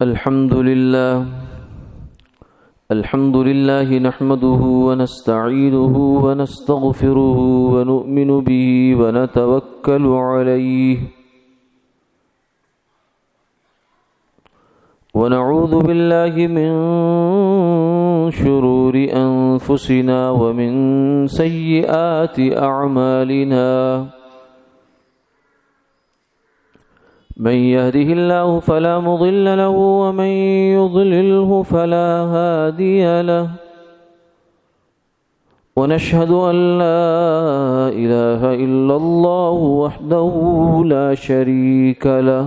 الحمد لله نحمده ونستعينه ونستغفره ونؤمن به ونتوكل عليه ونعوذ بالله من شرور أنفسنا ومن سيئات أعمالنا من يهده الله فلا مضل له ومن يضلله فلا هادي له ونشهد أن لا إله إلا الله وحده لا شريك له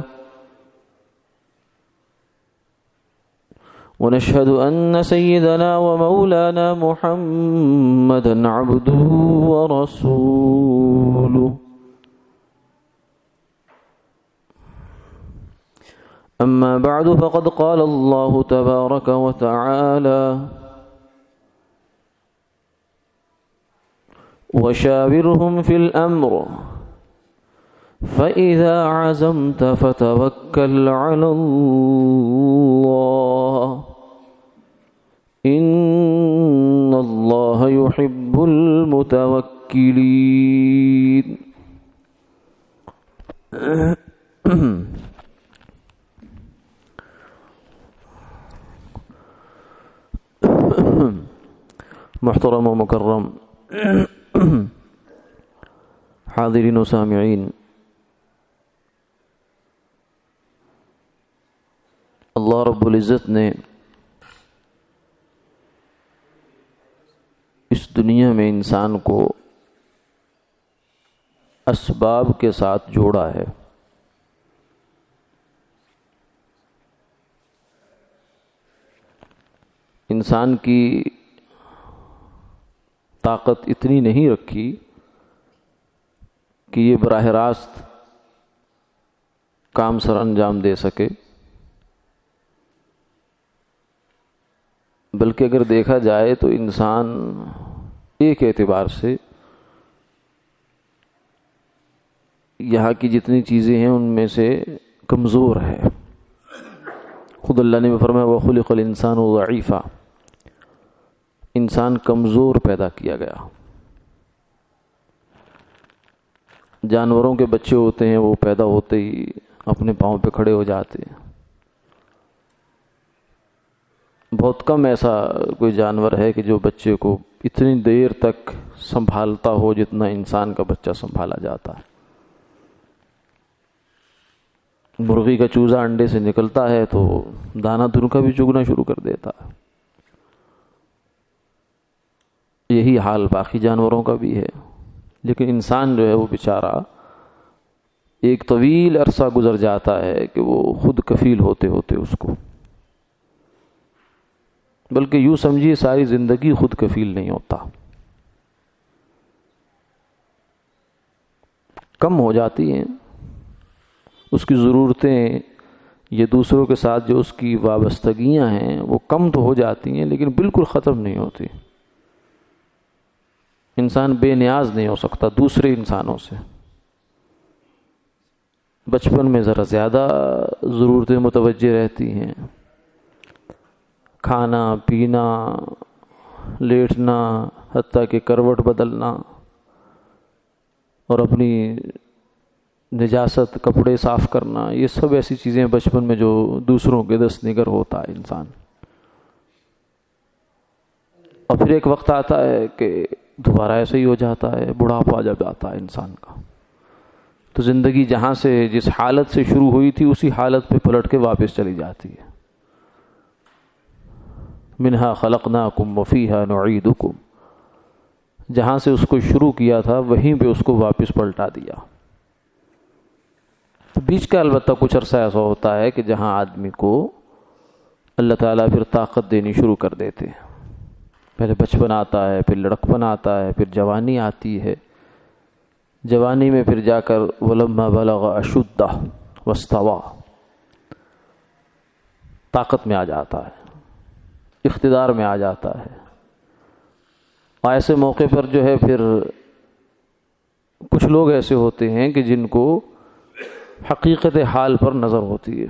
ونشهد أن سيدنا ومولانا محمدا عبده ورسوله أما بعد فقد قال الله تبارك وتعالى وشاورهم في الأمر فإذا عزمت فتوكل على الله إن الله يحب المتوكلين محترم و مکرم حاضرین و سامعین، اللہ رب العزت نے اس دنیا میں انسان کو اسباب کے ساتھ جوڑا ہے۔ انسان کی طاقت اتنی نہیں رکھی کہ یہ براہ راست کام سر انجام دے سکے، بلکہ اگر دیکھا جائے تو انسان ایک اعتبار سے یہاں کی جتنی چیزیں ہیں ان میں سے کمزور ہے۔ خود اللہ نے فرمایا وَخُلِقَ الْإِنسَانُ ضَعِيفًا، انسان کمزور پیدا کیا گیا۔ جانوروں کے بچے ہوتے ہیں، وہ پیدا ہوتے ہی اپنے پاؤں پہ کھڑے ہو جاتے ہیں۔ بہت کم ایسا کوئی جانور ہے کہ جو بچے کو اتنی دیر تک سنبھالتا ہو جتنا انسان کا بچہ سنبھالا جاتا ہے۔ مرغی کا چوزا انڈے سے نکلتا ہے تو دانہ دھن کا بھی چگنا شروع کر دیتا ہے۔ یہی حال باقی جانوروں کا بھی ہے، لیکن انسان جو ہے وہ بیچارہ ایک طویل عرصہ گزر جاتا ہے کہ وہ خود کفیل ہوتے ہوتے اس کو، بلکہ یوں سمجھیے ساری زندگی خود کفیل نہیں ہوتا، کم ہو جاتی ہیں اس کی ضرورتیں، یہ دوسروں کے ساتھ جو اس کی وابستگیاں ہیں وہ کم تو ہو جاتی ہیں لیکن بالکل ختم نہیں ہوتی۔ انسان بے نیاز نہیں ہو سکتا دوسرے انسانوں سے۔ بچپن میں ذرا زیادہ ضرورتیں متوجہ رہتی ہیں، کھانا پینا، لیٹنا، حتیٰ کہ کروٹ بدلنا، اور اپنی نجاست کپڑے صاف کرنا، یہ سب ایسی چیزیں بچپن میں جو دوسروں کے دست نگر ہوتا ہے انسان۔ اور پھر ایک وقت آتا ہے کہ دوبارہ ایسے ہی ہو جاتا ہے، بڑھاپا جب آتا ہے انسان کا تو زندگی جہاں سے جس حالت سے شروع ہوئی تھی اسی حالت پہ پلٹ کے واپس چلی جاتی ہے۔ منہا خلقناکم وفیہا نعیدکم، جہاں سے اس کو شروع کیا تھا وہیں پہ اس کو واپس پلٹا دیا۔ تو بیچ کا البتہ کچھ عرصہ ایسا ہوتا ہے کہ جہاں آدمی کو اللہ تعالیٰ پھر طاقت دینی شروع کر دیتے ہیں۔ پہلے بچپن آتا ہے، پھر لڑکپن آتا ہے، پھر جوانی آتی ہے۔ جوانی میں پھر جا کر وَلَمَّا بَلَغَ أَشُدَّهُ وَاسْتَوَى، طاقت میں آ جاتا ہے، اقتدار میں آ جاتا ہے۔ ایسے موقع پر جو ہے پھر کچھ لوگ ایسے ہوتے ہیں کہ جن کو حقیقت حال پر نظر ہوتی ہے،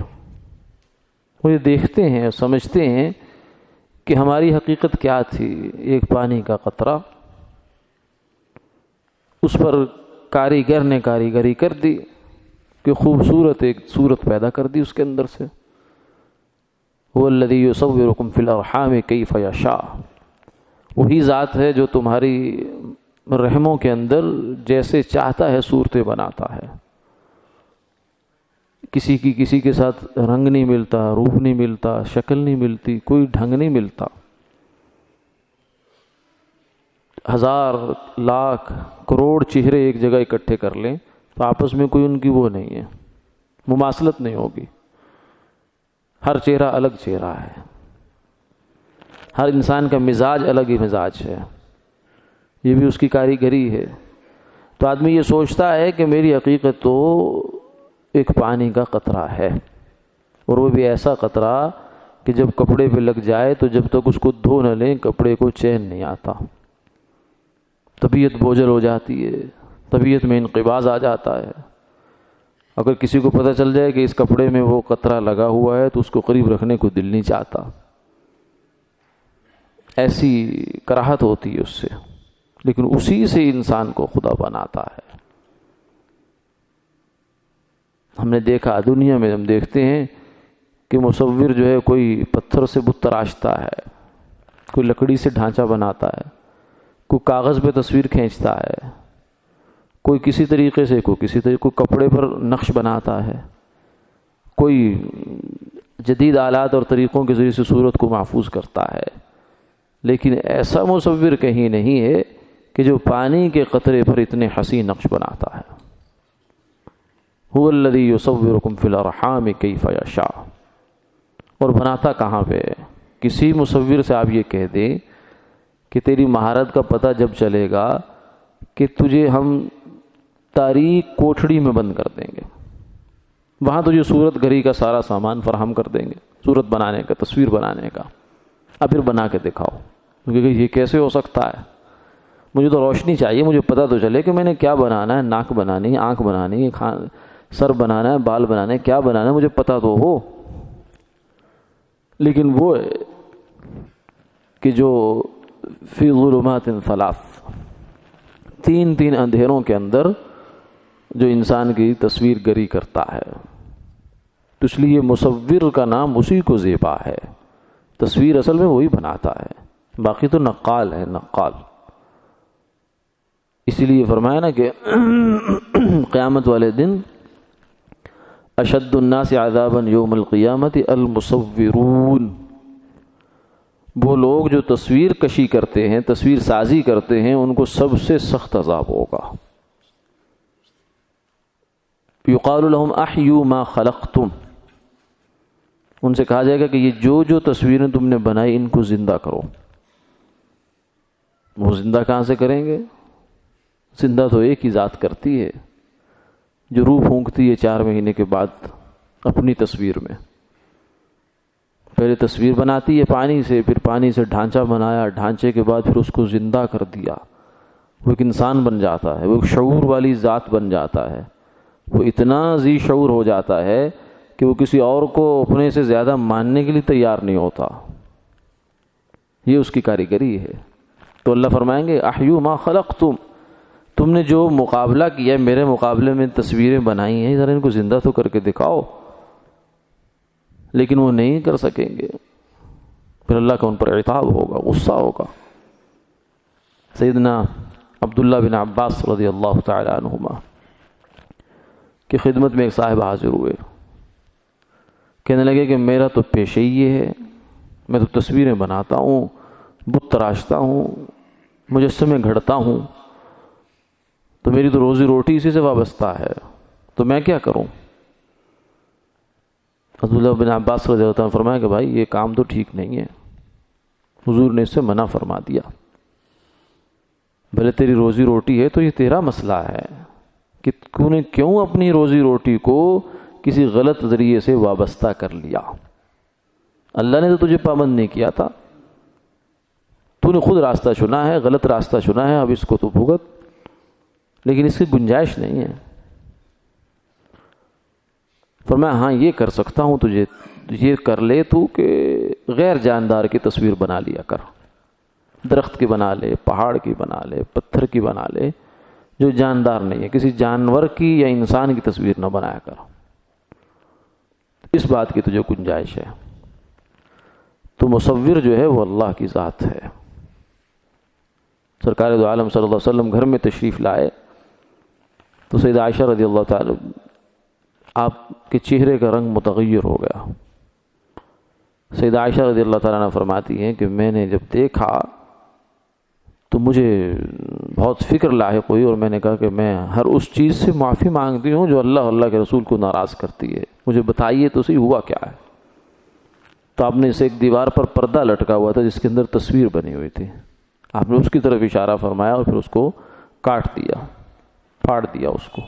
وہ یہ دیکھتے ہیں اور سمجھتے ہیں کہ ہماری حقیقت کیا تھی. ایک پانی کا قطرہ، اس پر کاریگر نے کاریگری کر دی کہ خوبصورت ایک صورت پیدا کر دی اس کے اندر سے. هو الذی یصورکم فی الارحام کیف یشاء، وہی ذات ہے جو تمہاری رحموں کے اندر جیسے چاہتا ہے صورتیں بناتا ہے. کسی کے ساتھ رنگ نہیں ملتا، روپ نہیں ملتا، شکل نہیں ملتی، کوئی ڈھنگ نہیں ملتا. ہزار لاکھ کروڑ چہرے ایک جگہ اکٹھے کر لیں تو آپس میں کوئی ان کی وہ نہیں ہے، مماثلت نہیں ہوگی. ہر چہرہ الگ چہرہ ہے، ہر انسان کا مزاج الگ ہی مزاج ہے، یہ بھی اس کی کاریگری ہے. تو آدمی یہ سوچتا ہے کہ میری حقیقت تو ایک پانی کا قطرہ ہے، اور وہ بھی ایسا قطرہ کہ جب کپڑے پہ لگ جائے تو جب تک اس کو دھو نہ لیں کپڑے کو چین نہیں آتا، طبیعت بوجھل ہو جاتی ہے، طبیعت میں انقباض آ جاتا ہے. اگر کسی کو پتہ چل جائے کہ اس کپڑے میں وہ قطرہ لگا ہوا ہے تو اس کو قریب رکھنے کو دل نہیں چاہتا، ایسی کراہت ہوتی ہے اس سے. لیکن اسی سے انسان کو خدا بناتا ہے. ہم نے دیکھا دنیا میں، ہم دیکھتے ہیں کہ مصور جو ہے کوئی پتھر سے بت تراشتا ہے، کوئی لکڑی سے ڈھانچہ بناتا ہے، کوئی کاغذ پہ تصویر کھینچتا ہے، کوئی کسی طریقے سے، کوئی کپڑے پر نقش بناتا ہے، کوئی جدید آلات اور طریقوں کے ذریعے سے صورت کو محفوظ کرتا ہے. لیکن ایسا مصور کہیں نہیں ہے کہ جو پانی کے قطرے پر اتنے حسین نقش بناتا ہے. هو الذی یصورکم فی الارحام کیف یشاء. اور بناتا کہاں پہ؟ کسی مصور سے آپ یہ کہہ دیں کہ تیری مہارت کا پتہ جب چلے گا کہ تجھے ہم تاریک کوٹھڑی میں بند کر دیں گے، وہاں تجھے صورت گری کا سارا سامان فراہم کر دیں گے، صورت بنانے کا، تصویر بنانے کا. اب پھر بنا کے دکھاؤ، کیونکہ یہ کیسے ہو سکتا ہے؟ مجھے تو روشنی چاہیے، مجھے پتہ تو چلے کہ میں نے کیا بنانا ہے. ناک بنانی ہے، آنکھ بنانی ہے، سر بنانا ہے، بال بنانا ہے، کیا بنانا ہے مجھے پتہ تو ہو. لیکن وہ کہ جو فی ظلمات ثلاث، تین اندھیروں کے اندر جو انسان کی تصویر گری کرتا ہے، تو اس لیے مصور کا نام اسی کو زیبا ہے. تصویر اصل میں وہی بناتا ہے، باقی تو نقال ہے، نقال. اسی لیے فرمایا نا کہ قیامت والے دن اشد الناس عذابا یوم القیامت المصورون، وہ لوگ جو تصویر کشی کرتے ہیں، تصویر سازی کرتے ہیں، ان کو سب سے سخت عذاب ہوگا. یقال لهم احیوا ما خلقتم، ان سے کہا جائے گا کہ یہ جو تصویریں تم نے بنائی ان کو زندہ کرو. وہ زندہ کہاں سے کریں گے؟ زندہ تو ایک ہی ذات کرتی ہے جو روح پھونکتی ہے 4 مہینے کے بعد اپنی تصویر میں. پہلے تصویر بناتی ہے پانی سے، پھر پانی سے ڈھانچہ بنایا، ڈھانچے کے بعد پھر اس کو زندہ کر دیا. وہ ایک انسان بن جاتا ہے، وہ ایک شعور والی ذات بن جاتا ہے. وہ اتنا ذی شعور ہو جاتا ہے کہ وہ کسی اور کو اپنے سے زیادہ ماننے کے لیے تیار نہیں ہوتا. یہ اس کی کاریگری ہے. تو اللہ فرمائیں گے احیوا ما خلقتم، تم نے جو مقابلہ کیا، میرے مقابلے میں تصویریں بنائی ہیں، ذرا ان کو زندہ تو کر کے دکھاؤ. لیکن وہ نہیں کر سکیں گے. پھر اللہ کا ان پر عتاب ہوگا، غصہ ہوگا. سیدنا عبداللہ بن عباس رضی اللہ تعالی عنہما کی خدمت میں ایک صاحب حاضر ہوئے، کہنے لگے کہ میرا تو پیشہ ہی یہ ہے، میں تو تصویریں بناتا ہوں، بت تراشتا ہوں، مجسمے گھڑتا ہوں، تو میری تو روزی روٹی اسی سے وابستہ ہے، تو میں کیا کروں؟ عبداللہ بن عباس رضی اللہ عنہ فرمایا کہ بھائی یہ کام تو ٹھیک نہیں ہے، حضور نے اس سے منع فرما دیا. بھلے تیری روزی روٹی ہے تو یہ تیرا مسئلہ ہے کہ تو نے کیوں اپنی روزی روٹی کو کسی غلط ذریعے سے وابستہ کر لیا. اللہ نے تو تجھے پابند نہیں کیا تھا، تو نے خود راستہ چنا ہے، غلط راستہ چنا ہے، اب اس کو تو بھگت. لیکن اس کی گنجائش نہیں ہے. فرمایا ہاں یہ کر سکتا ہوں، تجھے یہ کر لے تو کہ غیر جاندار کی تصویر بنا لیا کر، درخت کی بنا لے، پہاڑ کی بنا لے، پتھر کی بنا لے، جو جاندار نہیں ہے، کسی جانور کی یا انسان کی تصویر نہ بنایا کر، اس بات کی تجھے گنجائش ہے۔ تو مصور جو ہے وہ اللہ کی ذات ہے۔ سرکار دو عالم صلی اللہ علیہ وسلم گھر میں تشریف لائے تو سیدہ عائشہ رضی اللہ تعالی آپ کے چہرے کا رنگ متغیر ہو گیا۔ سیدہ عائشہ رضی اللہ تعالیٰ عنہ فرماتی ہیں کہ میں نے جب دیکھا تو مجھے بہت فکر لاحق ہوئی، اور میں نے کہا کہ میں ہر اس چیز سے معافی مانگتی ہوں جو اللہ کے رسول کو ناراض کرتی ہے، مجھے بتائیے تو صحیح ہوا کیا ہے۔ تو آپ نے اسے ایک دیوار پر پردہ لٹکا ہوا تھا جس کے اندر تصویر بنی ہوئی تھی، آپ نے اس کی طرف اشارہ فرمایا اور پھر اس کو کاٹ دیا، پھاڑ دیا اس کو۔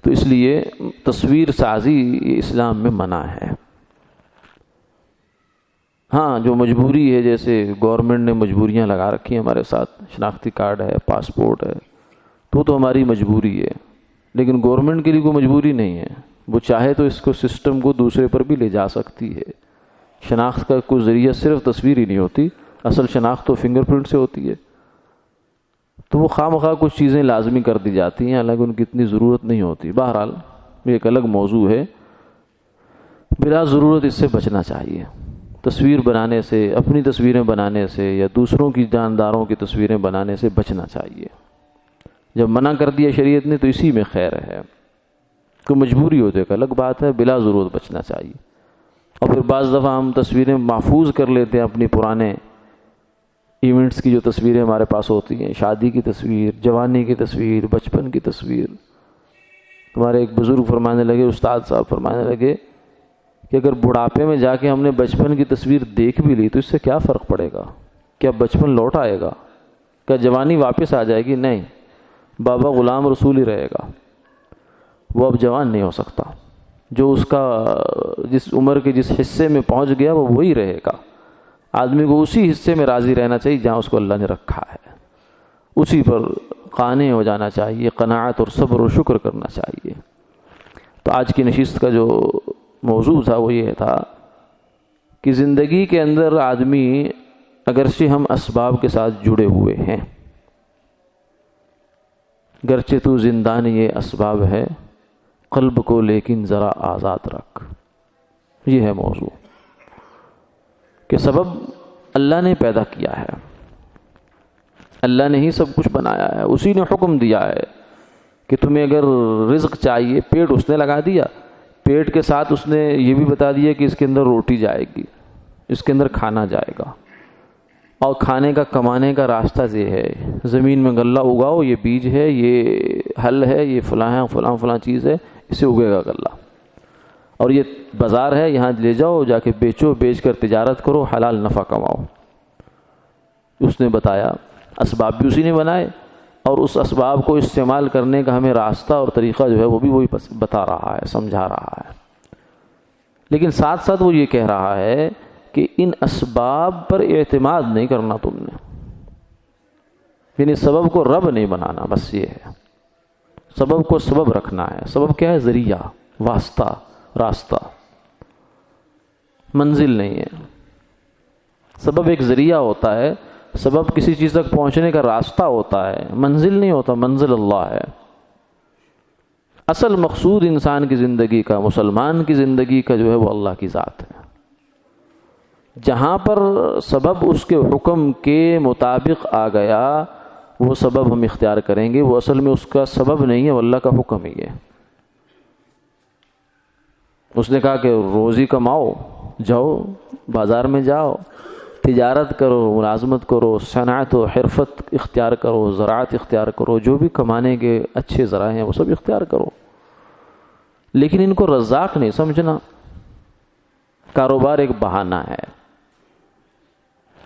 تو اس لیے تصویر سازی اسلام میں منع ہے۔ ہاں جو مجبوری ہے، جیسے گورنمنٹ نے مجبوریاں لگا رکھی ہیں ہمارے ساتھ، شناختی کارڈ ہے، پاسپورٹ ہے، تو ہماری مجبوری ہے، لیکن گورنمنٹ کے لیے کوئی مجبوری نہیں ہے، وہ چاہے تو اس کو سسٹم کو دوسرے پر بھی لے جا سکتی ہے۔ شناخت کا کوئی ذریعہ صرف تصویر ہی نہیں ہوتی، اصل شناخت تو فنگر پرنٹ سے ہوتی ہے، تو وہ خواہ مخواہ کچھ چیزیں لازمی کر دی جاتی ہیں، حالانکہ ان کی اتنی ضرورت نہیں ہوتی۔ بہرحال یہ ایک الگ موضوع ہے، بلا ضرورت اس سے بچنا چاہیے۔ تصویر بنانے سے، اپنی تصویریں بنانے سے یا دوسروں کی جانداروں کی تصویریں بنانے سے بچنا چاہیے۔ جب منع کر دیا شریعت نے تو اسی میں خیر ہے، کوئی مجبوری ہو تو ایک الگ بات ہے، بلا ضرورت بچنا چاہیے۔ اور پھر بعض دفعہ ہم تصویریں محفوظ کر لیتے ہیں، اپنی پرانے ایونٹس کی جو تصویریں ہمارے پاس ہوتی ہیں، شادی کی تصویر، جوانی کی تصویر، بچپن کی تصویر۔ ہمارے ایک بزرگ فرمانے لگے، استاد صاحب فرمانے لگے کہ اگر بڑھاپے میں جا کے ہم نے بچپن کی تصویر دیکھ بھی لی تو اس سے کیا فرق پڑے گا؟ کیا بچپن لوٹ آئے گا؟ کیا جوانی واپس آ جائے گی؟ نہیں، بابا غلام رسول ہی رہے گا، وہ اب جوان نہیں ہو سکتا۔ جو اس کا جس عمر کے جس حصے میں پہنچ گیا وہ وہی رہے گا۔ آدمی کو اسی حصے میں راضی رہنا چاہیے جہاں اس کو اللہ نے رکھا ہے، اسی پر قانع ہو جانا چاہیے، قناعت اور صبر و شکر کرنا چاہیے۔ تو آج کی نشست کا جو موضوع تھا وہ یہ تھا کہ زندگی کے اندر آدمی اگرچہ ہم اسباب کے ساتھ جڑے ہوئے ہیں، گرچہ تو زندان یہ اسباب ہے، قلب کو لیکن ذرا آزاد رکھ۔ یہ ہے موضوع کہ سبب اللہ نے پیدا کیا ہے، اللہ نے ہی سب کچھ بنایا ہے، اسی نے حکم دیا ہے کہ تمہیں اگر رزق چاہیے، پیٹ اس نے لگا دیا، پیٹ کے ساتھ اس نے یہ بھی بتا دیا کہ اس کے اندر روٹی جائے گی، اس کے اندر کھانا جائے گا، اور کھانے کا کمانے کا راستہ یہ ہے، زمین میں غلہ اگاؤ، یہ بیج ہے، یہ حل ہے، یہ فلاں چیز ہے، اسے اگے گا غلہ، اور یہ بازار ہے، یہاں لے جاؤ، جا کے بیچو، بیچ کر تجارت کرو، حلال نفع کماؤ۔ اس نے بتایا، اسباب بھی اسی نے بنائے، اور اس اسباب کو استعمال کرنے کا ہمیں راستہ اور طریقہ جو ہے وہ بھی وہی بتا رہا ہے، سمجھا رہا ہے۔ لیکن ساتھ ساتھ وہ یہ کہہ رہا ہے کہ ان اسباب پر اعتماد نہیں کرنا تم نے، یعنی سبب کو رب نہیں بنانا، بس یہ ہے، سبب کو سبب رکھنا ہے۔ سبب کیا ہے؟ ذریعہ، واسطہ، راستہ، منزل نہیں ہے۔ سبب ایک ذریعہ ہوتا ہے، سبب کسی چیز تک پہنچنے کا راستہ ہوتا ہے، منزل نہیں ہوتا، منزل اللہ ہے۔ اصل مقصود انسان کی زندگی کا، مسلمان کی زندگی کا جو ہے وہ اللہ کی ذات ہے۔ جہاں پر سبب اس کے حکم کے مطابق آ گیا وہ سبب ہم اختیار کریں گے، وہ اصل میں اس کا سبب نہیں ہے، وہ اللہ کا حکم ہی ہے۔ اس نے کہا کہ روزی کماؤ، جاؤ بازار میں جاؤ، تجارت کرو، ملازمت کرو، صنعت و حرفت اختیار کرو، زراعت اختیار کرو، جو بھی کمانے کے اچھے ذرائع ہیں وہ سب اختیار کرو، لیکن ان کو رزاق نہیں سمجھنا۔ کاروبار ایک بہانہ ہے،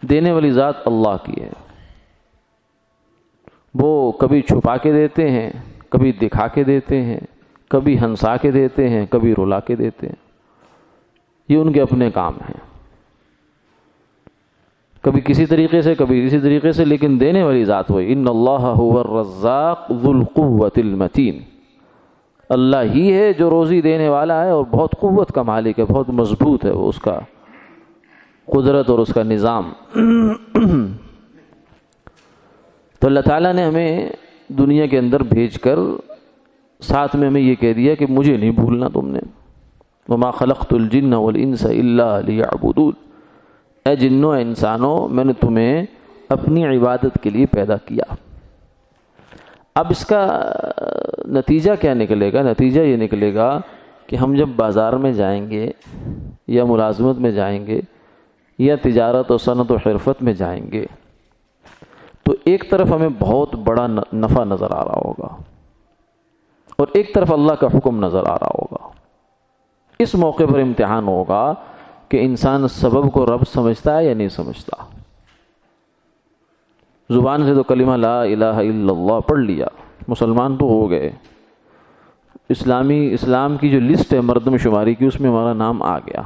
دینے والی ذات اللہ کی ہے، وہ کبھی چھپا کے دیتے ہیں، کبھی دکھا کے دیتے ہیں، کبھی ہنسا کے دیتے ہیں، کبھی رلا کے دیتے ہیں، یہ ان کے اپنے کام ہیں۔ کبھی کسی طریقے سے کبھی کسی طریقے سے، لیکن دینے والی ذات وہی۔ ان اللہ هو الرزاق ذو القوۃ المتین، اللہ ہی ہے جو روزی دینے والا ہے اور بہت قوت کا مالک ہے، بہت مضبوط ہے وہ اس کا قدرت اور اس کا نظام۔ تو اللہ تعالیٰ نے ہمیں دنیا کے اندر بھیج کر ساتھ میں ہمیں یہ کہہ دیا کہ مجھے نہیں بھولنا تم نے۔ وما خلقت الجن والانس الا لیعبدون، اے جنوں اے انسانوں، میں نے تمہیں اپنی عبادت کے لیے پیدا کیا۔ اب اس کا نتیجہ کیا نکلے گا؟ نتیجہ یہ نکلے گا کہ ہم جب بازار میں جائیں گے یا ملازمت میں جائیں گے یا تجارت و صنعت و حرفت میں جائیں گے تو ایک طرف ہمیں بہت بڑا نفع نظر آ رہا ہوگا اور ایک طرف اللہ کا حکم نظر آ رہا ہوگا۔ اس موقع پر امتحان ہوگا کہ انسان سبب کو رب سمجھتا ہے یا نہیں سمجھتا۔ زبان سے تو کلمہ لا الہ الا اللہ پڑھ لیا، مسلمان تو ہو گئے، اسلام کی جو لسٹ ہے مردم شماری کی اس میں ہمارا نام آ گیا،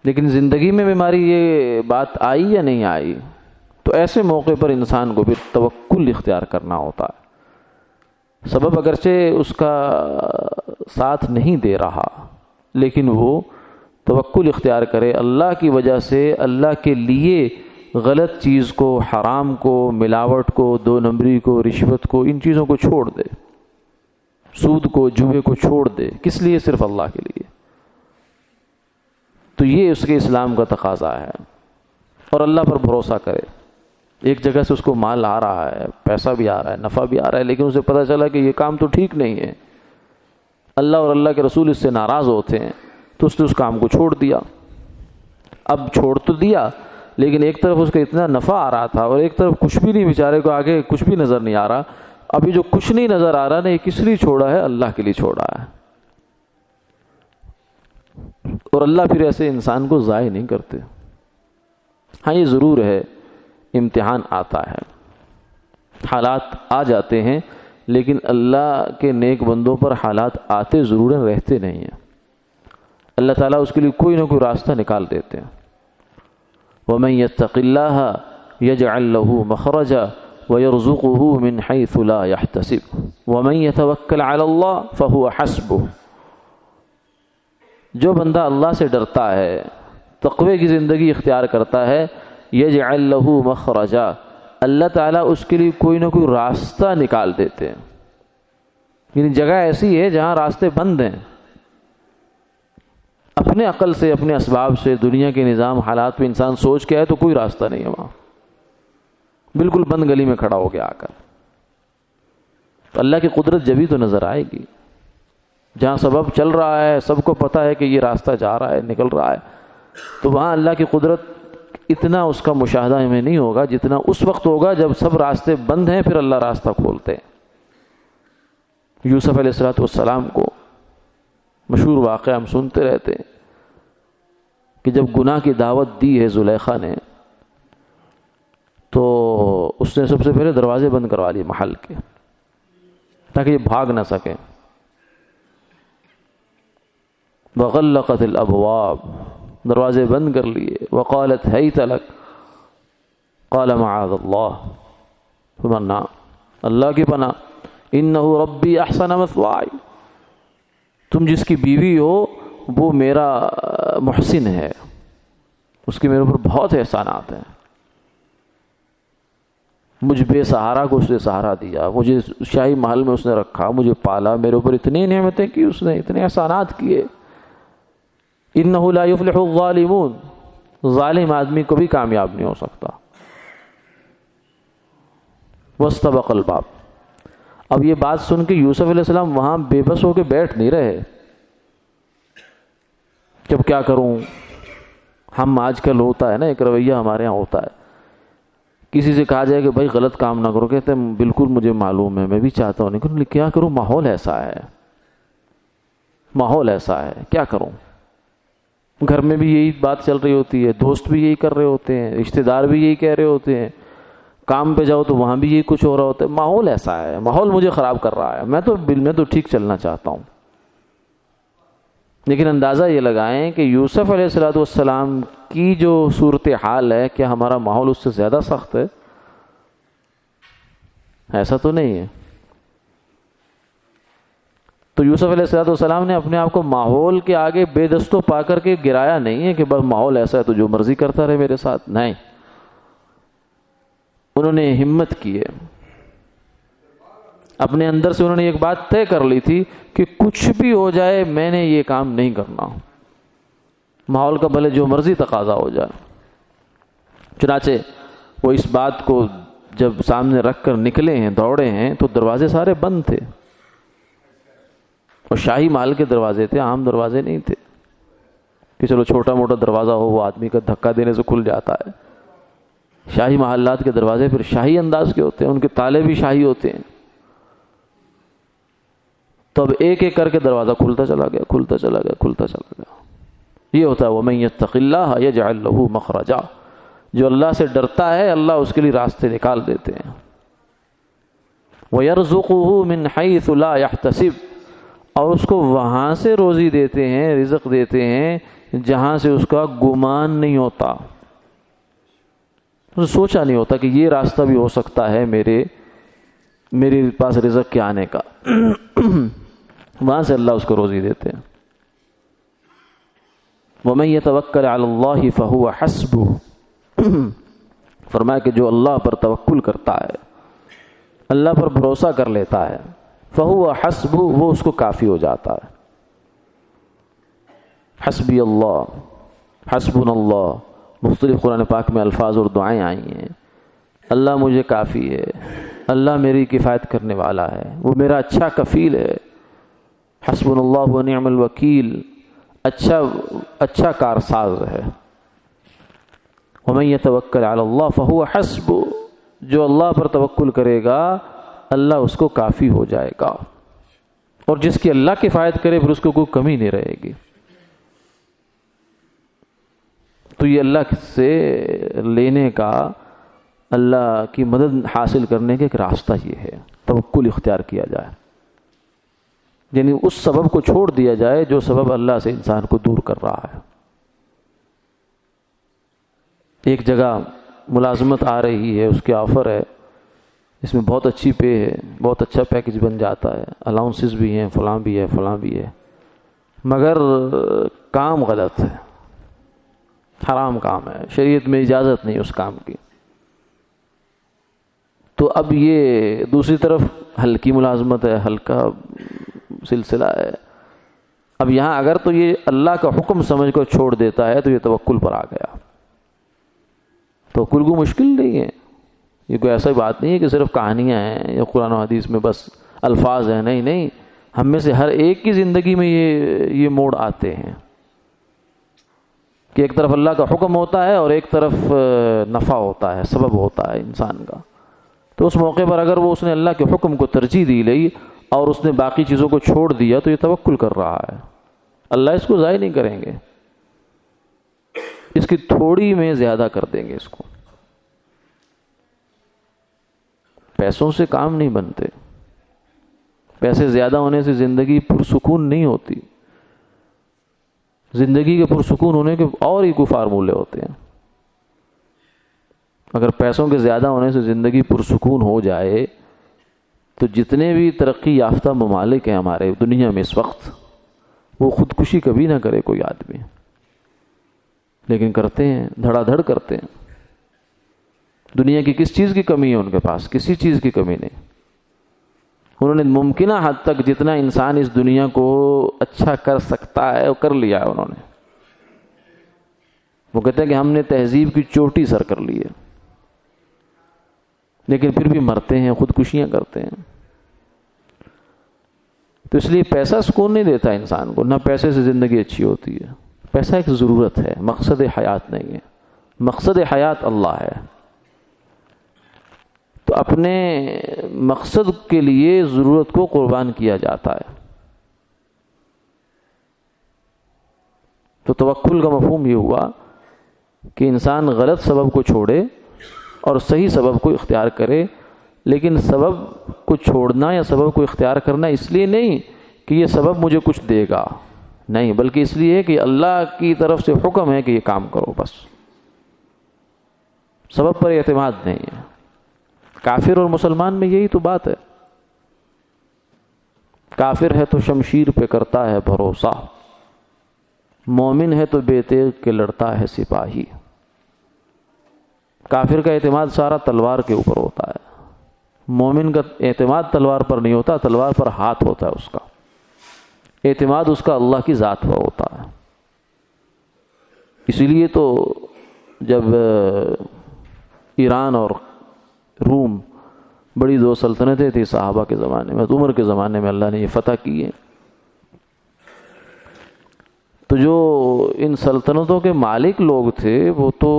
لیکن زندگی میں ہماری یہ بات آئی یا نہیں آئی؟ تو ایسے موقع پر انسان کو پھر توکل اختیار کرنا ہوتا ہے۔ سبب اگرچہ اس کا ساتھ نہیں دے رہا لیکن وہ توکل اختیار کرے، اللہ کی وجہ سے اللہ کے لیے غلط چیز کو، حرام کو، ملاوٹ کو، دو نمبری کو، رشوت کو، ان چیزوں کو چھوڑ دے، سود کو، جوئے کو چھوڑ دے۔ کس لیے؟ صرف اللہ کے لیے۔ تو یہ اس کے اسلام کا تقاضا ہے، اور اللہ پر بھروسہ کرے۔ ایک جگہ سے اس کو مال آ رہا ہے، پیسہ بھی آ رہا ہے، نفع بھی آ رہا ہے، لیکن اسے پتہ چلا کہ یہ کام تو ٹھیک نہیں ہے، اللہ اور اللہ کے رسول اس سے ناراض ہوتے ہیں، تو اس نے اس کام کو چھوڑ دیا۔ اب چھوڑ تو دیا لیکن ایک طرف اس کا اتنا نفع آ رہا تھا اور ایک طرف کچھ بھی نہیں، بیچارے کو آگے کچھ بھی نظر نہیں آ رہا۔ ابھی جو کچھ نہیں نظر آ رہا نا، یہ کس لیے چھوڑا ہے؟ اللہ کے لیے چھوڑا ہے۔ اور اللہ پھر ایسے انسان کو ضائع نہیں کرتے۔ ہاں یہ ضرور ہے، امتحان آتا ہے، حالات آ جاتے ہیں، لیکن اللہ کے نیک بندوں پر حالات آتے ضرور ہیں، رہتے نہیں ہیں۔ اللہ تعالیٰ اس کے لیے کوئی نہ کوئی راستہ نکال دیتے ہیں۔ وَمَن يَتَّقِ اللَّهَ يَجْعَل لَّهُ مَخْرَجًا وَيَرْزُقْهُ مِنْ حَيْثُ لَا يَحْتَسِبُ وَمَن يَتَوَكَّلْ عَلَى اللَّهِ فَهُوَ حَسْبُهُ، جو بندہ اللہ سے ڈرتا ہے، تقوی کی زندگی اختیار کرتا ہے، يَجْعَل لَّهُ مَخْرَجًا، اللہ تعالیٰ اس کے لیے کوئی نہ کوئی راستہ نکال دیتے ہیں۔ یعنی جگہ ایسی ہے جہاں راستے بند ہیں، اپنے عقل سے، اپنے اسباب سے، دنیا کے نظام حالات پہ انسان سوچ کے آئے تو کوئی راستہ نہیں ہے، وہاں بالکل بند گلی میں کھڑا ہو گیا آ کر۔ تو اللہ کی قدرت جبھی تو نظر آئے گی جہاں سبب چل رہا ہے، سب کو پتہ ہے کہ یہ راستہ جا رہا ہے، نکل رہا ہے، تو وہاں اللہ کی قدرت اتنا اس کا مشاہدہ ہمیں نہیں ہوگا جتنا اس وقت ہوگا جب سب راستے بند ہیں، پھر اللہ راستہ کھولتے ہیں۔ یوسف علیہ السلام کو مشہور واقعہ ہم سنتے رہتے ہیں کہ جب گناہ کی دعوت دی ہے زلیخا نے، تو اس نے سب سے پہلے دروازے بند کروا لیے محل کے تاکہ یہ بھاگ نہ سکیں۔ وغلقت الابواب، دروازے بند کر لیے۔ وقالت حیت لک، قال معاذ اللہ، فرمانا اللہ کی پناہ، انہ ربی احسن مثوائی، تم جس کی بیوی ہو وہ میرا محسن ہے، اس کے میرے اوپر بہت احسانات ہیں، مجھ بے سہارا کو اس نے سہارا دیا، مجھے شاہی محل میں اس نے رکھا، مجھے پالا، میرے اوپر اتنی نعمتیں کی اس نے، اتنے احسانات کیے۔ انہ لا یفلح الظالمون، ظالم آدمی کبھی کامیاب نہیں ہو سکتا۔ واستبق الباب، اب یہ بات سن کے یوسف علیہ السلام وہاں بے بس ہو کے بیٹھ نہیں رہے کہ اب کیا کروں۔ ہم آج کل ہوتا ہے نا ایک رویہ ہمارے یہاں ہوتا ہے، کسی سے کہا جائے کہ بھائی غلط کام نہ کرو، کہتے ہیں بالکل مجھے معلوم ہے، میں بھی چاہتا ہوں لیکن کیا کروں، ماحول ایسا ہے، ماحول ایسا ہے، کیا کروں۔ گھر میں بھی یہی بات چل رہی ہوتی ہے، دوست بھی یہی کر رہے ہوتے ہیں، رشتہ دار بھی یہی کہہ رہے ہوتے ہیں، کام پہ جاؤ تو وہاں بھی یہی کچھ ہو رہا ہوتا ہے، ماحول ایسا ہے، ماحول مجھے خراب کر رہا ہے، میں تو ٹھیک چلنا چاہتا ہوں۔ لیکن اندازہ یہ لگائیں کہ یوسف علیہ السلام کی جو صورتحال ہے، کیا ہمارا ماحول اس سے زیادہ سخت ہے؟ ایسا تو نہیں ہے۔ تو یوسف علیہ السلام نے اپنے آپ کو ماحول کے آگے بے دست و پا کر کے گرایا نہیں ہے کہ بس ماحول ایسا ہے تو جو مرضی کرتا رہے میرے ساتھ، نہیں، انہوں نے ہمت کی ہے۔ اپنے اندر سے انہوں نے ایک بات طے کر لی تھی کہ کچھ بھی ہو جائے میں نے یہ کام نہیں کرنا، ماحول کا بھلے جو مرضی تقاضا ہو جائے۔ چنانچہ وہ اس بات کو جب سامنے رکھ کر نکلے ہیں، دوڑے ہیں، تو دروازے سارے بند تھے، اور شاہی محل کے دروازے تھے، عام دروازے نہیں تھے کہ چلو چھوٹا موٹا دروازہ ہو وہ آدمی کا دھکا دینے سے کھل جاتا ہے۔ شاہی محلات کے دروازے پھر شاہی انداز کے ہوتے ہیں، ان کے تالے بھی شاہی ہوتے ہیں۔ تو اب ایک ایک کر کے دروازہ کھلتا چلا گیا، کھلتا چلا گیا، کھلتا چلا گیا۔ یہ ہوتا ہے وَمَن يَتَّقِ اللَّهَ يَجْعَلْ لَهُ مَخْرَجًا، جو اللہ سے ڈرتا ہے اللہ اس کے لیے راستے نکال دیتے ہیں۔ وَيَرْزُقُهُ مِنْ حَيْثُ لَا يَحْتَسِبُ، اور اس کو وہاں سے روزی دیتے ہیں، رزق دیتے ہیں جہاں سے اس کا گمان نہیں ہوتا، اسے سوچا نہیں ہوتا کہ یہ راستہ بھی ہو سکتا ہے میرے پاس رزق کے آنے کا، وہاں سے اللہ اس کو روزی دیتے ہیں۔ وَمَن يَتَوَكَّلْ عَلَى اللَّهِ فَهُوَ حَسْبُهُ، فرمایا کہ جو اللہ پر توکل کرتا ہے، اللہ پر بھروسہ کر لیتا ہے، فَهُوَ حَسْبُهُ، وہ اس کو کافی ہو جاتا ہے۔ حسبی اللہ، حسبنا اللہ، مختلف قرآن پاک میں الفاظ اور دعائیں آئی ہیں۔ اللہ مجھے کافی ہے، اللہ میری کفایت کرنے والا ہے، وہ میرا اچھا کفیل ہے۔ حسبنا اللہ و نعم الوکیل، اچھا کارساز ہے۔ ومن یتوکل علی اللہ فہو حسبہ، جو اللہ پر توکل کرے گا اللہ اس کو کافی ہو جائے گا، اور جس کی اللہ کفایت کرے پھر اس کو کوئی کمی نہیں رہے گی۔ تو یہ اللہ سے لینے کا، اللہ کی مدد حاصل کرنے کا ایک راستہ یہ ہے، توکل اختیار کیا جائے، یعنی اس سبب کو چھوڑ دیا جائے جو سبب اللہ سے انسان کو دور کر رہا ہے۔ ایک جگہ ملازمت آ رہی ہے، اس کے آفر ہے، اس میں بہت اچھی پے ہے، بہت اچھا پیکج بن جاتا ہے، الاؤنسز بھی ہیں، فلاں بھی ہے، فلاں بھی ہے، مگر کام غلط ہے، حرام کام ہے، شریعت میں اجازت نہیں اس کام کی۔ تو اب یہ دوسری طرف ہلکی ملازمت ہے، ہلکا سلسلہ ہے، اب یہاں اگر تو یہ اللہ کا حکم سمجھ کر چھوڑ دیتا ہے تو یہ توکل پر آ گیا۔ توکل کو مشکل نہیں ہے، یہ کوئی ایسا بات نہیں ہے کہ صرف کہانیاں ہیں یا قرآن و حدیث میں بس الفاظ ہیں، نہیں نہیں، ہم میں سے ہر ایک کی زندگی میں یہ موڑ آتے ہیں کہ ایک طرف اللہ کا حکم ہوتا ہے اور ایک طرف نفع ہوتا ہے، سبب ہوتا ہے انسان کا۔ تو اس موقع پر اگر وہ اس نے اللہ کے حکم کو ترجیح دی لئی اور اس نے باقی چیزوں کو چھوڑ دیا تو یہ توکل کر رہا ہے، اللہ اس کو ضائع نہیں کریں گے، اس کی تھوڑی میں زیادہ کر دیں گے اس کو۔ پیسوں سے کام نہیں بنتے، پیسے زیادہ ہونے سے زندگی پرسکون نہیں ہوتی، زندگی کے پرسکون ہونے کے اور ہی کوئی فارمولے ہوتے ہیں۔ اگر پیسوں کے زیادہ ہونے سے زندگی پرسکون ہو جائے تو جتنے بھی ترقی یافتہ ممالک ہیں ہمارے دنیا میں اس وقت، وہ خودکشی کبھی نہ کرے کوئی آدمی، لیکن کرتے ہیں، دھڑا دھڑ کرتے ہیں۔ دنیا کی کس چیز کی کمی ہے ان کے پاس؟ کسی چیز کی کمی نہیں۔ انہوں نے ممکنہ حد تک جتنا انسان اس دنیا کو اچھا کر سکتا ہے وہ کر لیا ہے انہوں نے۔ وہ کہتے ہیں کہ ہم نے تہذیب کی چوٹی سر کر لی ہے، لیکن پھر بھی مرتے ہیں، خودکشیاں کرتے ہیں۔ تو اس لیے پیسہ سکون نہیں دیتا انسان کو، نہ پیسے سے زندگی اچھی ہوتی ہے۔ پیسہ ایک ضرورت ہے، مقصد حیات نہیں ہے، مقصد حیات اللہ ہے۔ تو اپنے مقصد کے لیے ضرورت کو قربان کیا جاتا ہے۔ تو توکل کا مفہوم یہ ہوا کہ انسان غلط سبب کو چھوڑے اور صحیح سبب کو اختیار کرے، لیکن سبب کو چھوڑنا یا سبب کو اختیار کرنا اس لیے نہیں کہ یہ سبب مجھے کچھ دے گا، نہیں، بلکہ اس لیے کہ اللہ کی طرف سے حکم ہے کہ یہ کام کرو، بس سبب پر اعتماد نہیں ہے۔ کافر اور مسلمان میں یہی تو بات ہے۔ کافر ہے تو شمشیر پہ کرتا ہے بھروسہ، مومن ہے تو بے تیغ کے لڑتا ہے سپاہی۔ کافر کا اعتماد سارا تلوار کے اوپر ہوتا ہے، مومن کا اعتماد تلوار پر نہیں ہوتا، تلوار پر ہاتھ ہوتا ہے اس کا، اعتماد اس کا اللہ کی ذات پر ہوتا ہے۔ اسی لیے تو جب ایران اور روم بڑی دو سلطنتیں تھیں صحابہ کے زمانے میں، عمر کے زمانے میں اللہ نے یہ فتح کی ہے، تو جو ان سلطنتوں کے مالک لوگ تھے وہ تو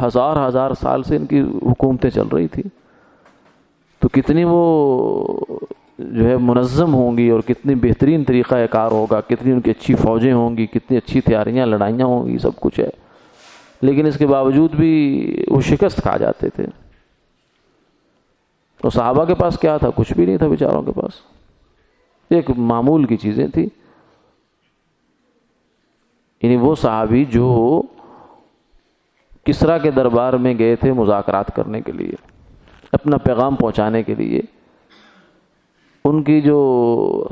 ہزار ہزار سال سے ان کی حکومتیں چل رہی تھی، تو کتنی وہ جو ہے منظم ہوں گی اور کتنی بہترین طریقہ کار ہوگا، کتنی ان کی اچھی فوجیں ہوں گی، کتنی اچھی تیاریاں لڑائیاں ہوں گی، سب کچھ ہے، لیکن اس کے باوجود بھی وہ شکست کھا جاتے تھے۔ تو صحابہ کے پاس کیا تھا؟ کچھ بھی نہیں تھا بیچاروں کے پاس، ایک معمول کی چیزیں تھی۔ یعنی وہ صحابی جو کسریٰ کے دربار میں گئے تھے مذاکرات کرنے کے لیے، اپنا پیغام پہنچانے کے لیے، ان کی جو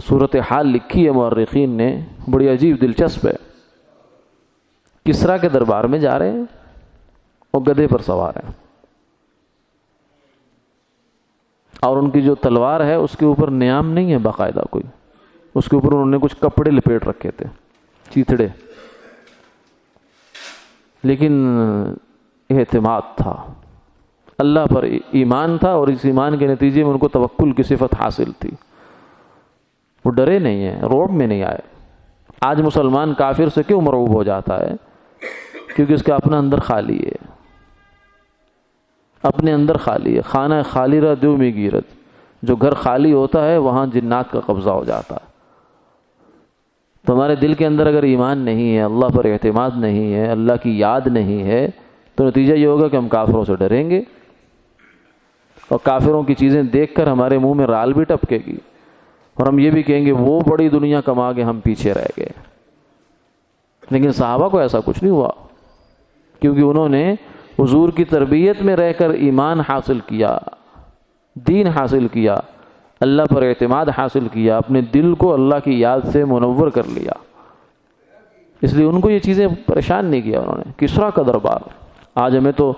صورتحال لکھی ہے مورخین نے بڑی عجیب دلچسپ ہے۔ کسریٰ کے دربار میں جا رہے ہیں اور گدھے پر سوار ہیں، اور ان کی جو تلوار ہے اس کے اوپر نیام نہیں ہے باقاعدہ کوئی، اس کے اوپر انہوں نے کچھ کپڑے لپیٹ رکھے تھے، چیتڑے، لیکن اعتماد تھا، اللہ پر ایمان تھا، اور اس ایمان کے نتیجے میں ان کو توکل کی صفت حاصل تھی۔ وہ ڈرے نہیں ہیں، روب میں نہیں آئے۔ آج مسلمان کافر سے کیوں مرعوب ہو جاتا ہے؟ کیونکہ اس کا اپنا اندر خالی ہے، اپنے اندر خالی ہے۔ خانہ خالی را دیو میں گیرت، جو گھر خالی ہوتا ہے وہاں جنات کا قبضہ ہو جاتا ہے۔ تو ہمارے دل کے اندر اگر ایمان نہیں ہے، اللہ پر اعتماد نہیں ہے، اللہ کی یاد نہیں ہے، تو نتیجہ یہ ہوگا کہ ہم کافروں سے ڈریں گے، اور کافروں کی چیزیں دیکھ کر ہمارے منہ میں رال بھی ٹپکے گی، اور ہم یہ بھی کہیں گے وہ بڑی دنیا کما کے ہم پیچھے رہ گئے۔ لیکن صحابہ کو ایسا کچھ نہیں ہوا، کیونکہ انہوں نے حضور کی تربیت میں رہ کر ایمان حاصل کیا، دین حاصل کیا، اللہ پر اعتماد حاصل کیا، اپنے دل کو اللہ کی یاد سے منور کر لیا، اس لیے ان کو یہ چیزیں پریشان نہیں کیا انہوں نے۔ کسریٰ کا دربار، آج ہمیں تو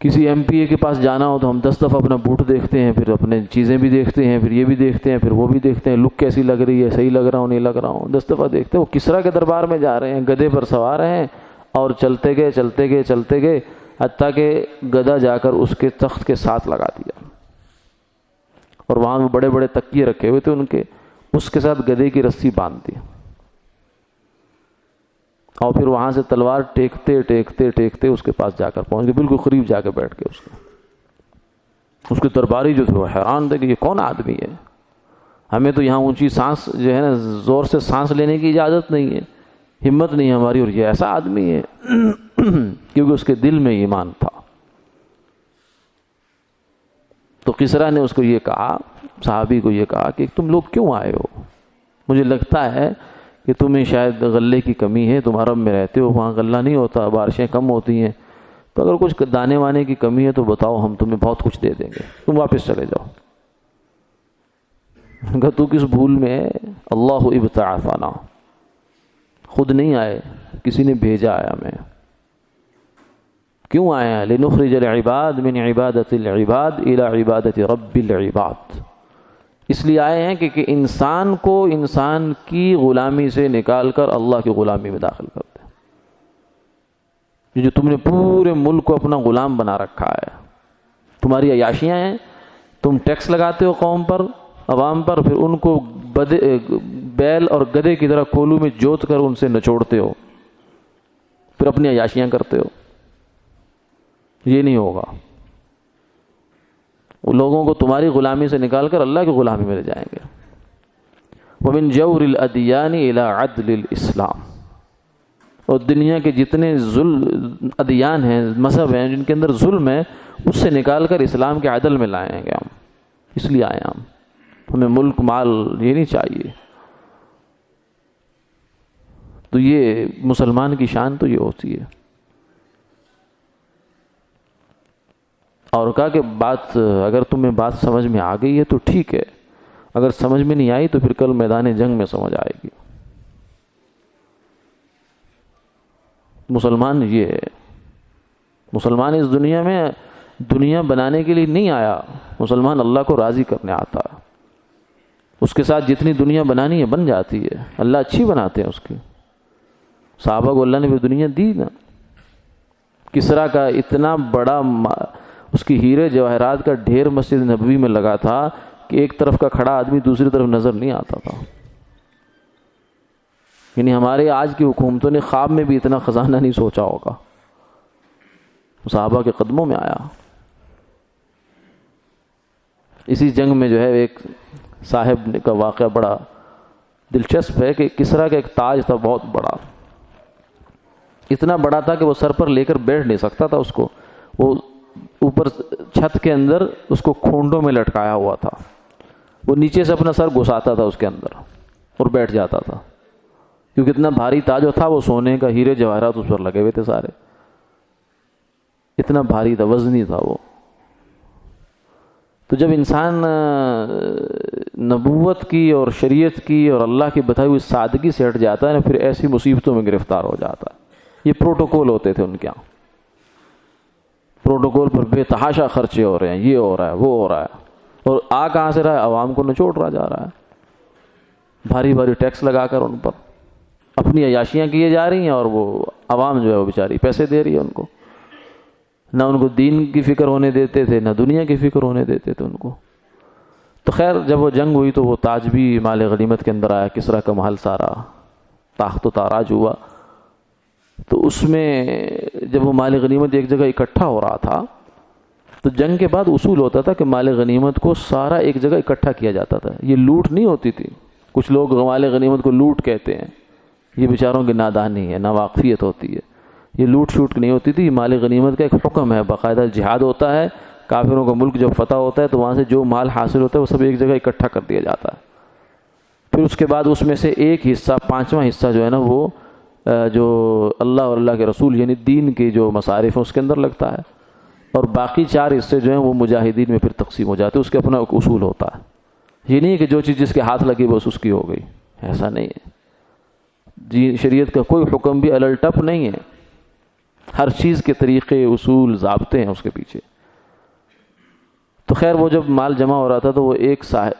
کسی ایم پی اے کے پاس جانا ہو تو ہم 10 دفعہ اپنا بوٹ دیکھتے ہیں، پھر اپنے چیزیں بھی دیکھتے ہیں، پھر یہ بھی دیکھتے ہیں، پھر وہ بھی دیکھتے ہیں، لک کیسی لگ رہی ہے، صحیح لگ رہا ہوں نہیں لگ رہا ہوں، 10 دفعہ دیکھتے ہیں۔ وہ کسریٰ کے دربار میں جا رہے ہیں، گدھے پر سوار ہیں، اور چلتے گئے چلتے گئے چلتے گئے، حتیٰ کہ گدھا جا کر اس کے تخت کے ساتھ لگا دیا، اور وہاں وہ بڑے بڑے تکیے رکھے ہوئے تھے ان کے، اس کے ساتھ گدھے کی رسی باندھ دی، اور پھر وہاں سے تلوار ٹیکتے ٹیکتے ٹیکتے اس کے پاس جا کر پہنچ گئے، بالکل قریب جا کے بیٹھ گئے۔ اس کے درباری جو تھے وہ حیران تھے کہ یہ کون آدمی ہے، ہمیں تو یہاں اونچی سانس جو ہے نا، زور سے سانس لینے کی اجازت نہیں ہے، ہمت نہیں ہے ہماری، اور یہ ایسا آدمی ہے کیونکہ اس کے دل میں ایمان تھا۔ تو کسریٰ نے اس کو یہ کہا، صحابی کو یہ کہا کہ تم لوگ کیوں آئے ہو؟ مجھے لگتا ہے کہ تمہیں شاید غلے کی کمی ہے، تم عرب میں رہتے ہو، وہاں غلہ نہیں ہوتا، بارشیں کم ہوتی ہیں، تو اگر کچھ دانے وانے کی کمی ہے تو بتاؤ، ہم تمہیں بہت کچھ دے دیں گے، تم واپس چلے جاؤ۔ کہ تو کس بھول میں ہے؟ اللہ ابتعثنا، خود نہیں آئے، کسی نے بھیجا ہے ہمیں۔ کیوں آئے ہیں؟ لنخرج العباد من عبادت العباد الى عبادت رب العباد، اس لیے آئے ہیں کہ انسان کو انسان کی غلامی سے نکال کر اللہ کی غلامی میں داخل کر دے۔ یہ جو تم نے پورے ملک کو اپنا غلام بنا رکھا ہے، تمہاری عیاشیاں ہیں، تم ٹیکس لگاتے ہو قوم پر، عوام پر، پھر ان کو بیل اور گدھے کی طرح کولو میں جوت کر ان سے نچوڑتے ہو، پھر اپنی عیاشیاں کرتے ہو۔ یہ نہیں ہوگا، وہ لوگوں کو تمہاری غلامی سے نکال کر اللہ کی غلامی میں لے جائیں گے۔ وَمِن جَوْرِ الْأَدْيَانِ إِلَىٰ عَدْلِ الْإِسْلَامِ، اور دنیا کے جتنے ادیان ہیں، مذہب ہیں جن کے اندر ظلم ہے، اس سے نکال کر اسلام کے عدل میں لائیں گے ہم، اس لیے آئے ہم، ہمیں ملک مال یہ نہیں چاہیے۔ تو یہ مسلمان کی شان تو یہ ہوتی ہے. اور کہا کہ بات اگر تمہیں بات سمجھ میں آ گئی ہے تو ٹھیک ہے، اگر سمجھ میں نہیں آئی تو پھر کل میدان جنگ میں سمجھ آئے گی. مسلمان یہ ہے. مسلمان اس دنیا میں دنیا بنانے کے لیے نہیں آیا، مسلمان اللہ کو راضی کرنے آتا ہے. اس کے ساتھ جتنی دنیا بنانی ہے بن جاتی ہے، اللہ اچھی بناتے ہیں اس کی. صحابہ کو اللہ نے بھی دنیا دی نا. کسرا کا اتنا بڑا اس کی ہیرے جواہرات کا ڈھیر مسجد نبوی میں لگا تھا کہ ایک طرف کا کھڑا آدمی دوسری طرف نظر نہیں آتا تھا. یعنی ہمارے آج کی حکومتوں نے خواب میں بھی اتنا خزانہ نہیں سوچا ہوگا. صحابہ کے قدموں میں آیا. اسی جنگ میں جو ہے ایک صاحب کا واقعہ بڑا دلچسپ ہے کہ کسرا کا ایک تاج تھا بہت بڑا، اتنا بڑا تھا کہ وہ سر پر لے کر بیٹھ نہیں سکتا تھا. اس کو وہ اوپر چھت کے اندر اس کو کھونڈوں میں لٹکایا ہوا تھا. وہ نیچے سے اپنا سر گھساتا تھا اس کے اندر اور بیٹھ جاتا تھا، کیونکہ اتنا بھاری تاج جو تھا وہ سونے کا، ہیرے جواہرات اس پر لگے ہوئے تھے سارے. اتنا بھاری تھا، وزنی تھا وہ. تو جب انسان نبوت کی اور شریعت کی اور اللہ کی بتائی ہوئی سادگی سے ہٹ جاتا ہے نا، پھر ایسی مصیبتوں میں گرفتار ہو جاتا ہے. یہ پروٹوکول ہوتے تھے ان کے یہاں. پروٹوکول پر بے تحاشا خرچے ہو رہے ہیں، یہ ہو رہا ہے وہ ہو رہا ہے، اور آ کہاں سے رہا ہے؟ عوام کو نچوڑ رہا جا رہا ہے. بھاری بھاری ٹیکس لگا کر ان پر اپنی عیاشیاں کیے جا رہی ہیں، اور وہ عوام جو ہے وہ بیچاری پیسے دے رہی ہے ان کو. نہ ان کو دین کی فکر ہونے دیتے تھے، نہ دنیا کی فکر ہونے دیتے تھے ان کو. تو خیر جب وہ جنگ ہوئی تو وہ تاج بھی مال غنیمت کے اندر آیا. کسرا کا محل سارا تاخت و تاراج ہوا. تو اس میں جب وہ مال غنیمت ایک جگہ اکٹھا ہو رہا تھا تو جنگ کے بعد اصول ہوتا تھا کہ مال غنیمت کو سارا ایک جگہ اکٹھا کیا جاتا تھا. یہ لوٹ نہیں ہوتی تھی. کچھ لوگ مال غنیمت کو لوٹ کہتے ہیں، یہ بیچاروں کی نادانی ہے، ناواقفیت ہوتی ہے. یہ لوٹ شوٹ نہیں ہوتی تھی. مال غنیمت کا ایک حکم ہے، باقاعدہ جہاد ہوتا ہے. کافروں کا ملک جب فتح ہوتا ہے تو وہاں سے جو مال حاصل ہوتا ہے وہ سب ایک جگہ اکٹھا کر دیا جاتا ہے. پھر اس کے بعد اس میں سے ایک حصہ، پانچواں حصہ جو ہے نا، وہ جو اللہ اور اللہ کے رسول یعنی دین کے جو مصارف ہیں اس کے اندر لگتا ہے، اور باقی 4 حصے جو ہیں وہ مجاہدین میں پھر تقسیم ہو جاتے ہیں. اس کے اپنا ایک اصول ہوتا ہے. یہ نہیں ہے کہ جو چیز جس کے ہاتھ لگی بس اس کی ہو گئی، ایسا نہیں ہے. جی شریعت کا کوئی حکم بھی الل ٹپ نہیں ہے. ہر چیز کے طریقے، اصول، ضابطے ہیں اس کے پیچھے. تو خیر وہ جب مال جمع ہو رہا تھا تو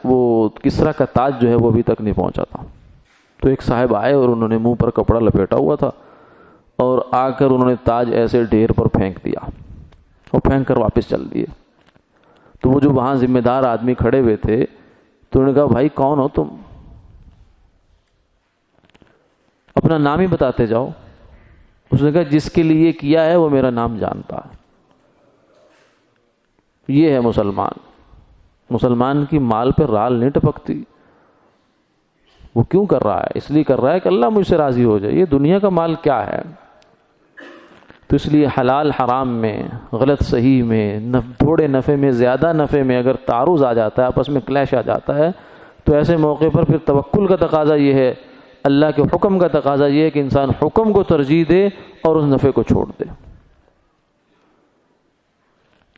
وہ کسرا کا تاج جو ہے وہ ابھی تک نہیں پہنچا تھا. تو ایک صاحب آئے اور انہوں نے منہ پر کپڑا لپیٹا ہوا تھا، اور آ کر انہوں نے تاج ایسے ڈھیر پر پھینک دیا اور پھینک کر واپس چل دیے. تو وہ جو وہاں ذمہ دار آدمی کھڑے ہوئے تھے تو انہوں نے کہا بھائی کون ہو تم؟ اپنا نام ہی بتاتے جاؤ. اس نے کہا جس کے لیے کیا ہے وہ میرا نام جانتا ہے. یہ ہے مسلمان. مسلمان کی مال پہ رال نہیں ٹپکتی. وہ کیوں کر رہا ہے؟ اس لیے کر رہا ہے کہ اللہ مجھ سے راضی ہو جائے. یہ دنیا کا مال کیا ہے؟ تو اس لیے حلال حرام میں، غلط صحیح میں، تھوڑے نفع میں، زیادہ نفع میں اگر تعارض آ جاتا ہے، آپس میں کلیش آ جاتا ہے، تو ایسے موقع پر پھر توکل کا تقاضا یہ ہے، اللہ کے حکم کا تقاضا یہ ہے کہ انسان حکم کو ترجیح دے اور اس نفع کو چھوڑ دے.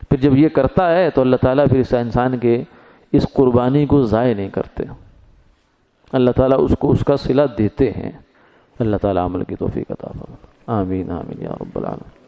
پھر جب یہ کرتا ہے تو اللہ تعالیٰ پھر اس انسان کے اس قربانی کو ضائع نہیں کرتے. اللہ تعالیٰ اس کو اس کا صلہ دیتے ہیں. اللہ تعالیٰ عمل کی توفیق عطا فرمائے. آمین آمین یا رب العالمین.